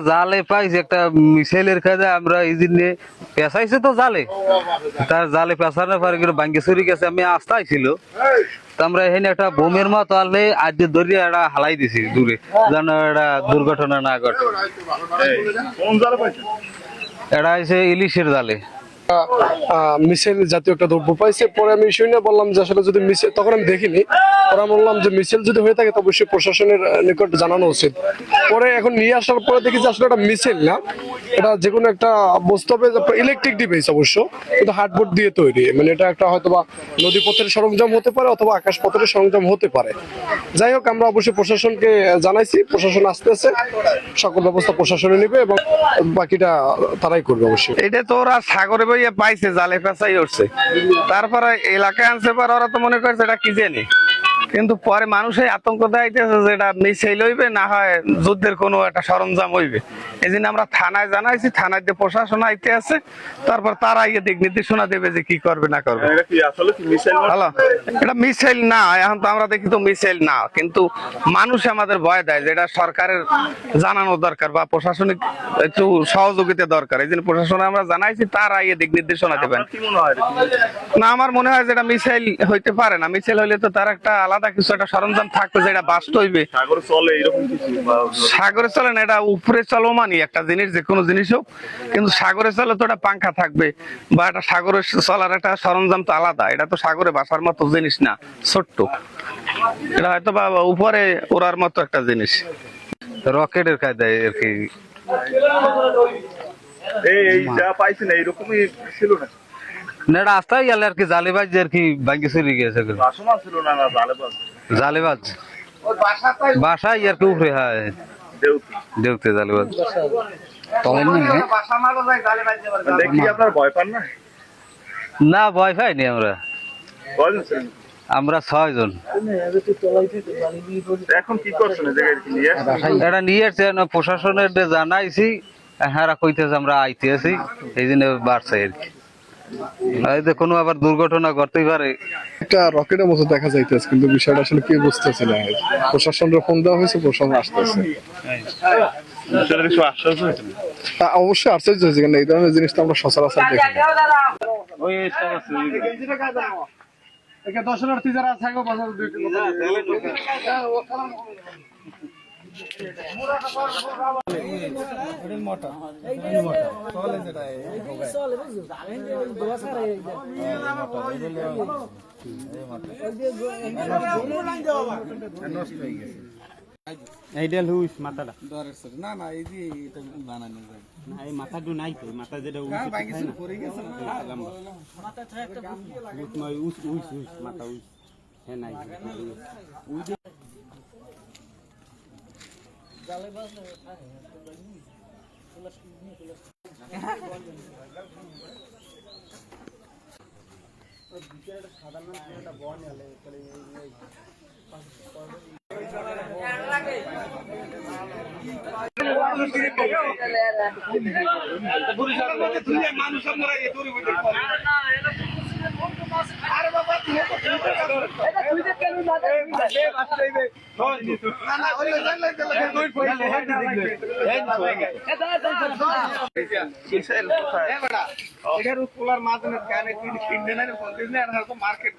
জালে পাইছি একটা মিসাইলের কাজে আমরা এই দিনে পেঁচাইছে তো জালে, তার জালে পেঁচানোর পরে ভাঙ্গে চুরি গেছে। আমি আস্তে আইছিল তো আমরা এখানে একটা বোমের মতো আনলে আজ ধরিয়ে একটা হালাই দিছি দূরে, যেন একটা দুর্ঘটনা না ঘটে। এটা হচ্ছে ইলিশের জালে মিছিল জাতীয় একটা দ্রব্য পাইছে। পরে আমি শুনে বললাম যে আসলে যদি মিছিল, তখন আমি দেখিনি, পরে বললাম যে মিছিল যদি হয়ে থাকে তো অবশ্যই প্রশাসনের নিকট জানানো উচিত। পরে এখন নিয়ে আসার পরে দেখি যে আসলে এটা মিছিল না, এটা যে কোনো একটা বস্তু হবে, ইলেকট্রিক ডিভাইস অবশ্য, কিন্তু হার্ডবোর্ড দিয়ে তৈরি। মানে এটা একটা হয়তো বা নদীপথের সরঞ্জাম হতে পারে অথবা আকাশপথের সরঞ্জাম হতে পারে। যাই হোক, আমরা অবশ্যই প্রশাসনকে জানাইছি, প্রশাসন আসতেছে, সকল ব্যবস্থা প্রশাসনে নেবে এবং বাকিটা তারাই করবে অবশ্যই। এটা তো ওরা সাগরে বইয়ে পাইছে, জালে পেঁচাই উঠছে, তারপরে এলাকায় আনছে পর ওরা তো মনে করছে এটা কি জানি, কিন্তু পরে মানুষের আতঙ্ক দেখাইতেছে যে এটা মিসাইল হইবে না হয় যুদ্ধের কোনো একটা সরঞ্জাম হইবে। এই জন্য আমরা থানায় জানাইছি, থানায় যে প্রশাসন আইতে আছে, তারপর তারা ইয়ে দিক নির্দেশনা দেবে যে কি করবে না করবে। হ্যালো, এটা মিসাইল না, এখন তো আমরা দেখি তো মিসাইল না, কিন্তু মানুষ আমাদের ভয় দেয় যে এটা সরকারের জানানো দরকার বা প্রশাসনিক একটু সহযোগিতা দরকার। এই জন্য প্রশাসনে আমরা জানাইছি, তারা ইয়ে দিক নির্দেশনা দেবেন। না, আমার মনে হয় যে এটা মিসাইল হইতে পারে না। মিসাইল হইলে তো তার একটা আলাদা কিছু একটা সরঞ্জাম থাকবে যেটা বাস্ট হইবে। সাগরে চলে না, এটা উপরে চলমানই একটা জিনিস, যে কোনো জিনিস হোক, কিন্তু সাগরে চলে তো একটা পাংখা থাকবে বা একটা সাগরে চলার একটা সরঞ্জাম তো আলাদা। এটা তো সাগরে বাসার মতো জিনিস না, ছোট্ট, এটা হয়তো বা উপরে ওড়ার মতো একটা জিনিস, রকেটের কায়দায় আর কি। যা পাইছি না এইরকমই ছিল না, না এটা আস্তাই গেলে আর কি, জালিবাজ আর কি ভাঙ্গে চুরি গেছে, বাসমান ছিল না, না জালেবাজ জালিবাজ বাসায় আর কি উপরে হয় দেউতে জালিবাজ। দেখি আপনার ভয় পান না? না, ভয় পাইনি আমরা, কয়জন ছিলেন? আমরা 6 জন। এখন কি করছেন এই জায়গায়, নিয়ে এটা নিয়ে আসছে প্রশাসনের জানাইছি, হ্যাঁ কইতেছে আমরা আইতে আছি, এই জন্য বাড়ছে আর কি। এই যে কোনো আবার দুর্ঘটনা ঘটতেই পারে। একটা রকেটের মতো দেখা যাইতেছে, কিন্তু বিষয়টা আসলে কি বুঝতেছে না। প্রশাসনের ফোন দেওয়া হয়েছে, প্রশাসন আসতেছে। অবশ্যই আশ্চর্য হয়েছে, কারণ এই ধরনের জিনিস তো আমরা সচরাচর দেখি না। দর্শনার্থী যারা থাকবে এইডাল হুইস মাথাটা না না, এই যে এটা বানানো যায় না, এই মাথাটা নাই তো, মাথা যেটা উইস ভাঙিছে পড়ে গেছে না, মাথা থেকে একটা বুদ্ধি নয়, উইস উইস উইস মাথা উইস, হ্যাঁ নাই উইস জালে বাস না থাকে প্লাস নিয়ে প্লাস ওই ভিতরে সাধারণ একটা বন আলে তাহলে মাঝে মার্কেট